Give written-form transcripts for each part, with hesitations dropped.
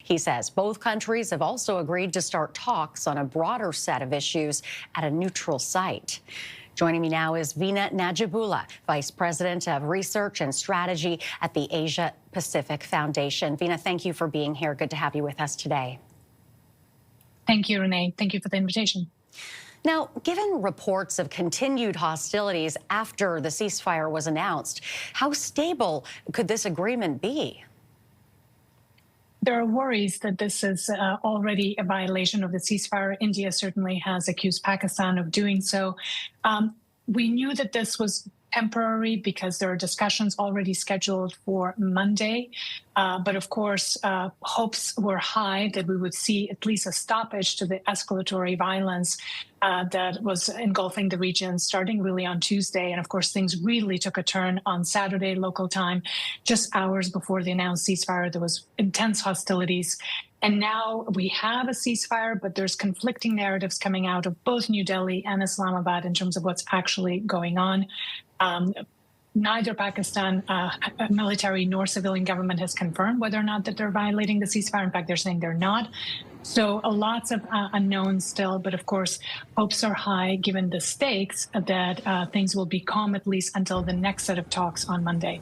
He says both countries have also agreed to start talks on a broader set of issues at a neutral site. Joining me now is Vina Nadjibulla, Vice President of Research and Strategy at the Asia Pacific Foundation. Vina, thank you for being here. Good to have you with us today. Thank you, Renee. Thank you for the invitation. Now, given reports of continued hostilities after the ceasefire was announced, how stable could this agreement be? There are worries that this is already a violation of the ceasefire. India certainly has accused Pakistan of doing so. We knew that this was temporary because there are discussions already scheduled for Monday. But of course, hopes were high that we would see at least a stoppage to the escalatory violence that was engulfing the region starting really on Tuesday. And of course, things really took a turn on Saturday local time. Just hours before the announced ceasefire, there was intense hostilities. And now we have a ceasefire, but there's conflicting narratives coming out of both New Delhi and Islamabad in terms of what's actually going on. Neither Pakistan military nor civilian government has confirmed whether or not that they're violating the ceasefire. In fact, they're saying they're not. So lots of unknowns still, but of course, hopes are high given the stakes that things will be calm at least until the next set of talks on Monday.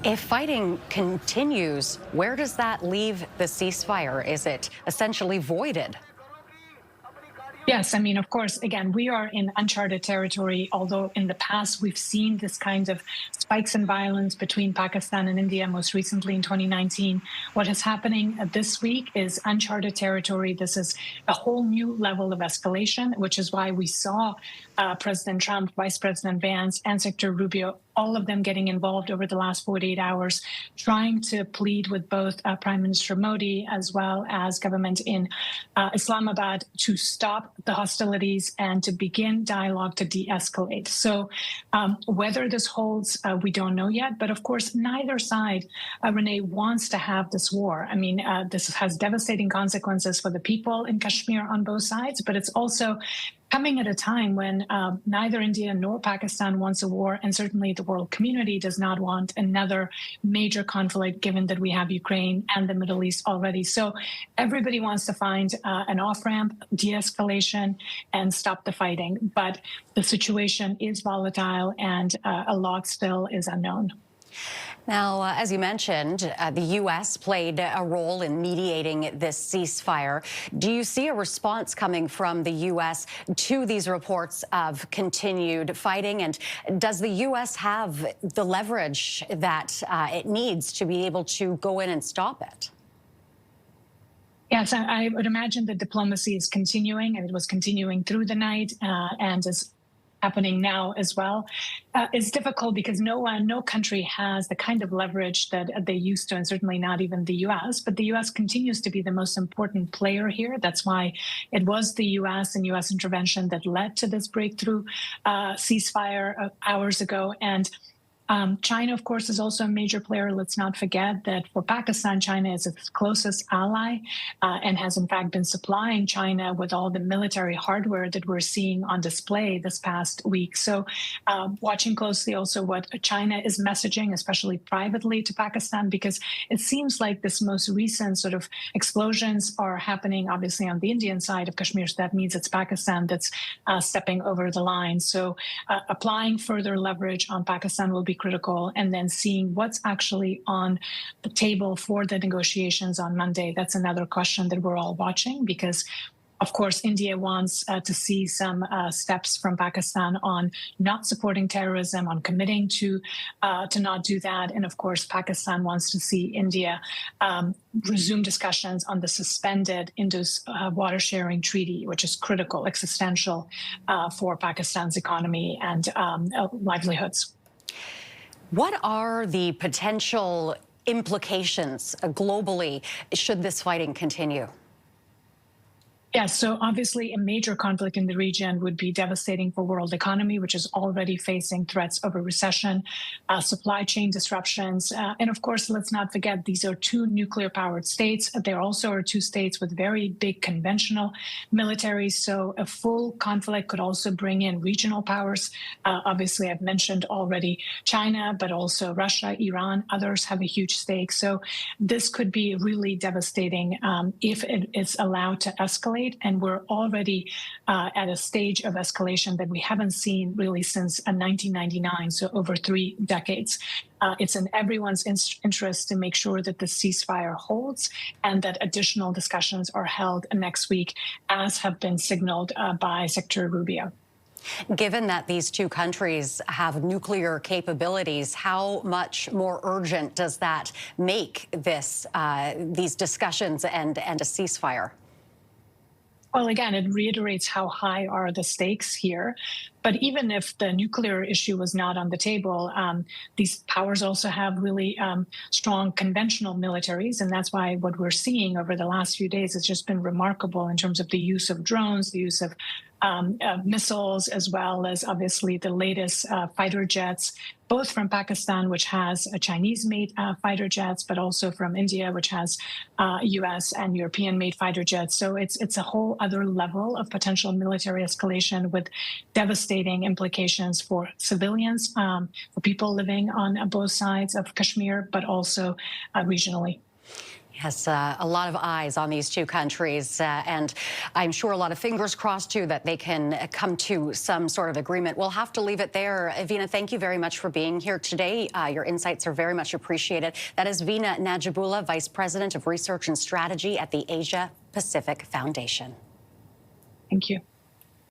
If fighting continues, where does that leave the ceasefire? Is it essentially voided? Yes, I mean, of course, again, we are in uncharted territory, although in the past we've seen this kind of spikes in violence between Pakistan and India, most recently in 2019. What is happening this week is uncharted territory. This is a whole new level of escalation, which is why we saw President Trump, Vice President Vance, and Secretary Rubio, all of them getting involved over the last 48 hours, trying to plead with both Prime Minister Modi as well as government in Islamabad to stop the hostilities and to begin dialogue to de-escalate. So whether this holds, we don't know yet. But of course, neither side, Renee, wants to have this war. I mean, this has devastating consequences for the people in Kashmir on both sides, but it's also coming at a time when neither India nor Pakistan wants a war, and certainly the world community does not want another major conflict, given that we have Ukraine and the Middle East already. So everybody wants to find an off-ramp, de-escalation, and stop the fighting. But the situation is volatile, and a lot still is unknown. Now, as you mentioned, the U.S. played a role in mediating this ceasefire. Do you see a response coming from the U.S. to these reports of continued fighting? And does the U.S. have the leverage that it needs to be able to go in and stop it? Yes, I would imagine that diplomacy is continuing, and it was continuing through the night and is happening now as well. It's difficult because no country has the kind of leverage that they used to, and certainly not even the U.S. But the U.S. continues to be the most important player here. That's why it was the U.S. and U.S. intervention that led to this breakthrough ceasefire hours ago. And China, of course, is also a major player. Let's not forget that for Pakistan, China is its closest ally and has, in fact, been supplying China with all the military hardware that we're seeing on display this past week. So watching closely also what China is messaging, especially privately to Pakistan, because it seems like this most recent sort of explosions are happening, obviously, on the Indian side of Kashmir. So that means it's Pakistan that's stepping over the line. So applying further leverage on Pakistan will be critical, and then seeing what's actually on the table for the negotiations on Monday. That's another question that we're all watching, because of course, India wants to see some steps from Pakistan on not supporting terrorism, on committing to not do that. And of course, Pakistan wants to see India resume discussions on the suspended Indus water sharing treaty, which is critical, existential for Pakistan's economy and livelihoods. What are the potential implications globally should this fighting continue? Yes, so obviously a major conflict in the region would be devastating for world economy, which is already facing threats of a recession, supply chain disruptions. And of course, let's not forget, these are two nuclear-powered states. There also are two states with very big conventional militaries. So a full conflict could also bring in regional powers. Obviously, I've mentioned already China, but also Russia, Iran, others have a huge stake. So this could be really devastating if it is allowed to escalate. And we're already at a stage of escalation that we haven't seen really since 1999, so over 3 decades. It's in everyone's interest to make sure that the ceasefire holds and that additional discussions are held next week, as have been signaled by Secretary Rubio. Given that these two countries have nuclear capabilities, how much more urgent does that make these discussions and a ceasefire? Well, again, it reiterates how high are the stakes here. But even if the nuclear issue was not on the table, these powers also have really strong conventional militaries. And that's why what we're seeing over the last few days has just been remarkable in terms of the use of drones, the use of missiles, as well as obviously the latest fighter jets, both from Pakistan, which has a Chinese-made fighter jets, but also from India, which has U.S. and European-made fighter jets. So it's a whole other level of potential military escalation with devastating implications for civilians, for people living on both sides of Kashmir, but also regionally. Yes, a lot of eyes on these two countries, and I'm sure a lot of fingers crossed, too, that they can come to some sort of agreement. We'll have to leave it there. Vina, thank you very much for being here today. Your insights are very much appreciated. That is Vina Nadjibulla, Vice President of Research and Strategy at the Asia Pacific Foundation. Thank you.